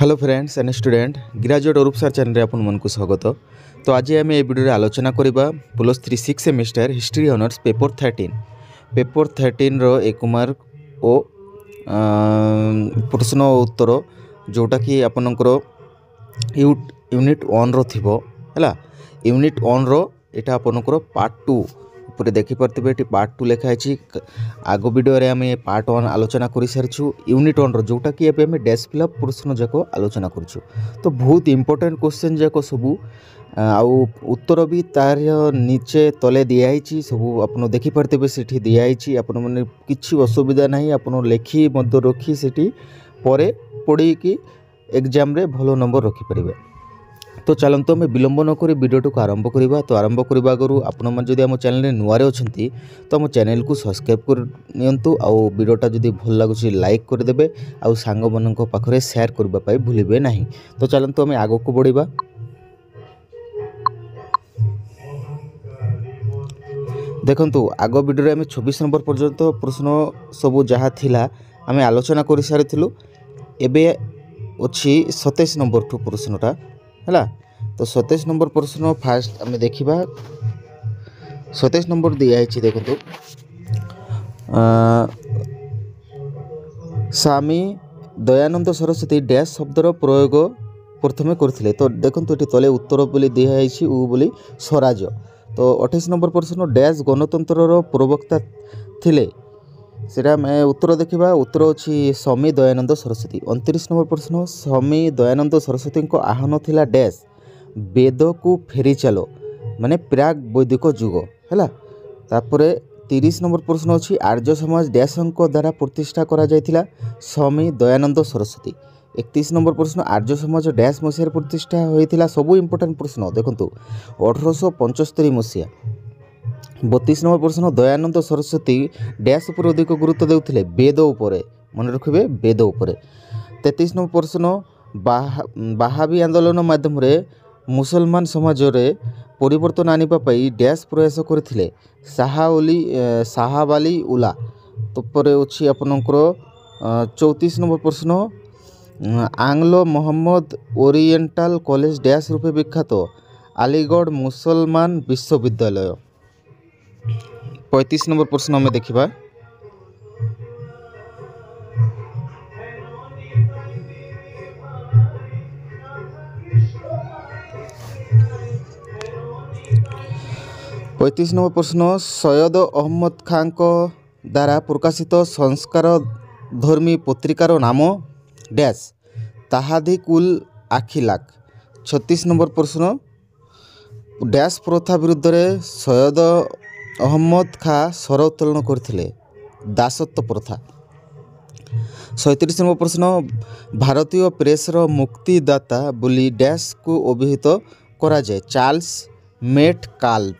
Hello friends and student graduate Arup sir channel आपन मन को स्वागत। तो आज आम ए वीडियो आलोचना करबा +3 6 सेमिस्टर हिस्ट्री ऑनर्स पेपर 13 रो 1 मार्क ओ प्रश्न उत्तर जोटा कि आपनकर यूनिट 1 रो थिबो हला। यूनिट 1 रो एटा आपनकर पार्ट 2 ऊपर देखि परथिबे। एटी पार्ट 2 लिखा है। आगो वीडियो रे आमे पार्ट 1 आलोचना करि सारछु यूनिट 1 रो जोटा कि एबे आमे डैश फिलअप प्रश्न जाको आलोचना करछु। तो बहुत इंपोर्टेंट क्वेश्चन जाको सबू आउ उत्तर भी तार नीचे तले दिया है सबू आपन देखि परथिबे। सेठी दिया है आपन माने किछि असुविधा नाही। आपन लेखि मध्य रखी सेठी परे पढी कि एग्जाम रे भलो नंबर रखि परिबे। तो चलते आम विलंब नक वीडियो को आरंभ करवा। तो आरंभ करने आगु आपण मैंने आम चैनल नुआर अच्छा तो आम चैनल को सब्सक्राइब करनी आउ वीडियोटा जब भल लगुच लाइक करदे आउ सांग मान पाखे शेयर करने भूलिए ना। तो चलते आम आग को बढ़ा। देखु आग वीडियो आम 26 नंबर पर्यंत प्रश्न सबू जहाँ थिला आम आलोचना कर सारी। एबे अच्छी 27 नंबर ठू प्रश्नटा है। तो 27 नंबर प्रश्न फास्ट आम देखा। 27 नंबर दिखाई देखो स्वामी दयानंद सरस्वती डैश शब्दर प्रयोग प्रथमे करथिले। तो देखो ये तले उत्तर बोली दिखाई बोली स्वराज। तो 28 नंबर प्रश्न डैश गणतंत्र प्रवक्ता थिले सेटा मैं उत्तर देखा। उत्तर अच्छी स्वामी दयानंद सरस्वती। 29 नंबर प्रश्न स्वामी दयानंद सरस्वती को आह्वान थिला डैश वेद को फेरी चलो माने प्राग वैदिक जुग है। तापरे 30 नंबर प्रश्न अच्छी आर्य समाज डैश द्वारा प्रतिष्ठा करा जायथिला स्वामी दयानंद सरस्वती। 31 नंबर प्रश्न आर्य समाज डैश मसीह प्रतिष्ठा होइथिला। सबू इंपोर्टेंट प्रश्न देखु 1875 मसीहा। 32 नंबर प्रश्न दयानंद सरस्वती डैश उपर अधिक गुरुत्व देउथिले वेद उपरे मन रखिबे वेद उपरे। 33 नंबर प्रश्न बाहाबी आंदोलन माध्यम रे मुसलमान समाज रे परिवर्तन आनिबा पई डैश प्रयास करथिले शाहवाली उला। तो परे अछि आपनकर 34 नंबर प्रश्न Anglo Mohammad oriental college dash रूपे विख्यात अलीगढ़ मुसलमान विश्वविद्यालय। 35 नंबर प्रश्न में देखा। नंबर प्रश्न सैयद अहमद खान को द्वारा प्रकाशित संस्कार धर्मी पत्रिकार नाम डैश ताहादिक उल आखिलाक। 36 नंबर प्रश्न डैश प्रथा विरुद्ध रे सैयद अहमद खां स्वर उत्तोलन करथिले दासत्व प्रथा। 37 नंबर प्रश्न भारतीय प्रेसर मुक्तिदाता बोली डैश को अभिहित करा जाए चार्ल्स मेट काल्फ।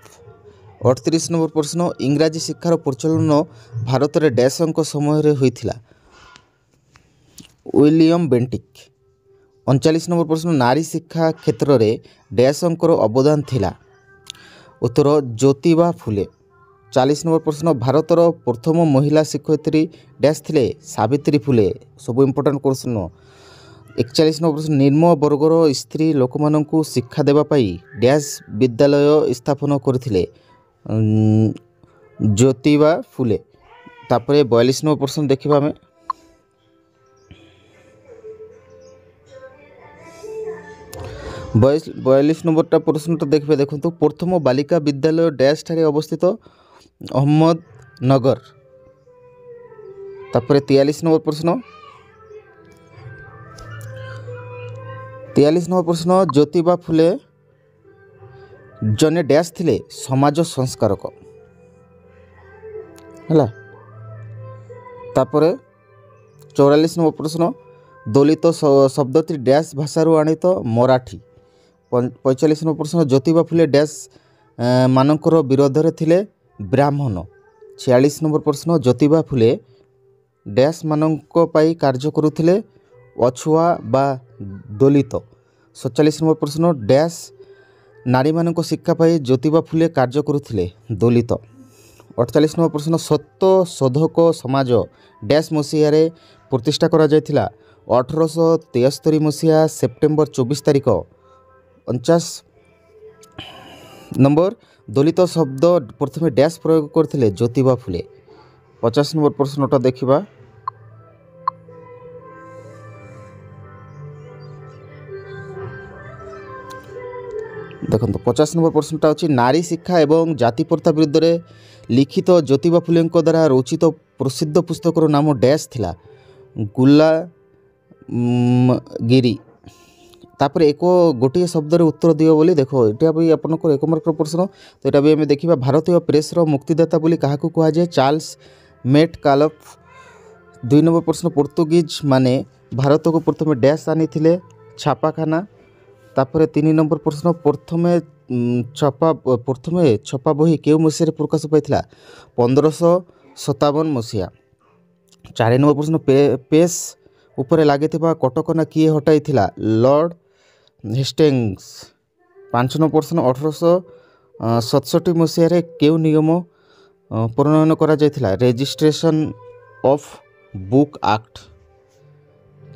38 नंबर प्रश्न इंग्राजी शिक्षार प्रचलन भारत में डैश समय होइथिला विलियम बेंटिक। 39 नंबर प्रश्न नारी शिक्षा क्षेत्र में डैश अवदान थिला उत्तर ज्योतिबा फुले। 40 नंबर प्रश्न भारतर प्रथम महिला शिक्षयित्री डैश थिले सावित्री फुले। सब इंपोर्टेंट क्वेश्चन। 41 नंबर प्रश्न निम्न वर्गर स्त्री लोक माननकु शिक्षा देबा पाई डैश विद्यालय स्थापन करथिले ज्योतिबा फुले। तापरे 42 नंबर प्रश्न देखिबा हमें 42 नंबर प्रश्न देखिए। देखो प्रथम बालिका विद्यालय डैश ठारे अवस्थित अहमदनगर। तापरे 43 नंबर प्रश्न 43 नंबर प्रश्न ज्योतिबा फुले जने डैश थिले समाज संस्कारक है। तापरे 44 नंबर प्रश्न दलित शब्दटी डैश भाषारू आनित मराठी। 45 नंबर प्रश्न ज्योतिबा फुले डैश मानकर विरोध रे थिले ब्राह्मण। 46 नंबर प्रश्न ज्योतिबा फुले डैश मानक पाई कार्य करुथिले अछुआ बा दलित। 47 नंबर प्रश्न डैश नारी मानक शिक्षा पाई ज्योतिबा फुले कार्य करुथिले दलित। 48 नंबर प्रश्न सत्य शोधक समाज डैश मसीह प्रतिष्ठा करा जायथिला 1873 ମସିହା ସେପ୍ଟେମ୍ବର 24 ତାରିଖ। 49 ନମ୍ବର ଦଳିତ ଶବ୍ଦ ପ୍ରଥମେ ଡ୍ୟାସ୍ ପ୍ରୟୋଗ କରିଥିଲେ ଜ୍ୟୋତିବା ଫୁଲେ। 50 ନମ୍ବର ପ୍ରଶ୍ନଟା ଦେଖିବା। ଦେଖନ୍ତୁ 50 ନମ୍ବର ପ୍ରଶ୍ନଟା ଅଛି ନାରୀ ଶିକ୍ଷା ଏବଂ ଜାତି ପ୍ରଥା ବିରୁଦ୍ଧରେ ଲିଖିତ ଜ୍ୟୋତିବା ଫୁଲେଙ୍କ ଦ୍ୱାରା ରଚିତ ପ୍ରସିଦ୍ଧ ପୁସ୍ତକର ନାମ ଡ୍ୟାସ୍ ଥିଲା ଗୁଲାଗିରି। ତାପରେ ଗୋଟିଏ ଶବ୍ଦରେ ଉତ୍ତର ଦିଅ ବୋଲି ଦେଖ ଏଇଟା ବି ଆପଣଙ୍କର 1 ମାର୍କର ପ୍ରଶ୍ନ। ତ ଏଇଟା ବି ଆମେ ଦେଖିବା ଭାରତୀୟ ପ୍ରେସ୍ର ମୁକ୍ତିଦାତା ବୋଲି କାହାକୁ କୁହାଯାଏ ଚାର୍ଲସ ମେଟକାଲଫ। 2 ନମ୍ବର ପ୍ରଶ୍ନ ପର୍ତ୍ତୁଗୀଜ ମାନେ ଭାରତକୁ ପ୍ରଥମେ ଡ୍ୟାସ୍ ଆଣିଥିଲେ ଛାପାଖାନା। ତାପରେ 3 ନମ୍ବର ପ୍ରଶ୍ନ ପ୍ରଥମେ ଛପା ବହି କେଉଁ ମସିହାରେ ପ୍ରକାଶ ପାଇଥିଲା 1557 ମସିହା। 4 ନମ୍ବର ପ୍ରଶ୍ନ ପେସ୍ ଉପରେ ଲାଗିଥିବା କଟକଣା କିଏ ହଟାଇଥିଲା ଲର୍ଡ଼ ହେଷ୍ଟିଙ୍ଗସ୍। 5 ନମ୍ବର ପ୍ରଶ୍ନ 1867 ମସିହାରେ କେଉଁ ନିୟମ ପ୍ରଣୟନ କରାଯାଇଥିଲା registration of book act.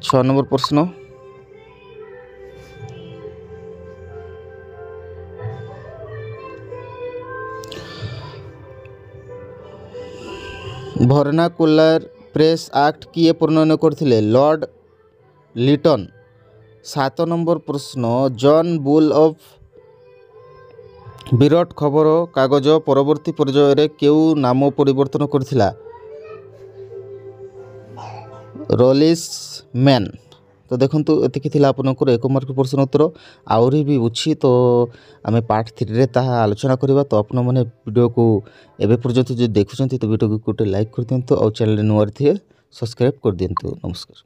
6 number ପ୍ରଶ୍ନ ଭର୍ନାକୁଲାର ପ୍ରେସ୍ ଆକ୍ଟ କିଏ ପ୍ରଣୟନ କରିଥିଲେ ଲର୍ଡ଼ ଲିଟନ। 7 ନମ୍ବର ପ୍ରଶ୍ନ ଜନ୍ ବୁଲ୍ ଅଫ୍ ବିରଟ ଖବର କାଗଜ ପରବର୍ତ୍ତୀ ପର୍ଯ୍ୟାୟରେ କେଉଁ ନାମ ପରିବର୍ତ୍ତନ କରିଥିଲା ରୋଲିସ୍ ମ୍ୟାନ୍। ତ ଦେଖନ୍ତୁ ଏତିକି ଥିଲା ଆପଣଙ୍କର 1 ମାର୍କ ପ୍ରଶ୍ନ ଉତ୍ତର। ଆହୁରି ବି ଅଛି ତ ଆମେ ପାର୍ଟ 3ରେ ତାହା ଆଲୋଚନା କରିବା। ତ ଆପଣମାନେ ଭିଡ଼ିଓକୁ ଏବେ ପର୍ଯ୍ୟନ୍ତ ଯଦି ଦେଖୁଛନ୍ତି ତ ଭିଡ଼ିଓକୁ ଗୋଟେ ଲାଇକ୍ କରିଦିଅନ୍ତୁ ଆଉ ଚ୍ୟାନେଲରେ ନୂଆ ଥିଲେ ସବସ୍କ୍ରାଇବ୍ କରିଦିଅନ୍ତୁ। ନମସ୍କାର।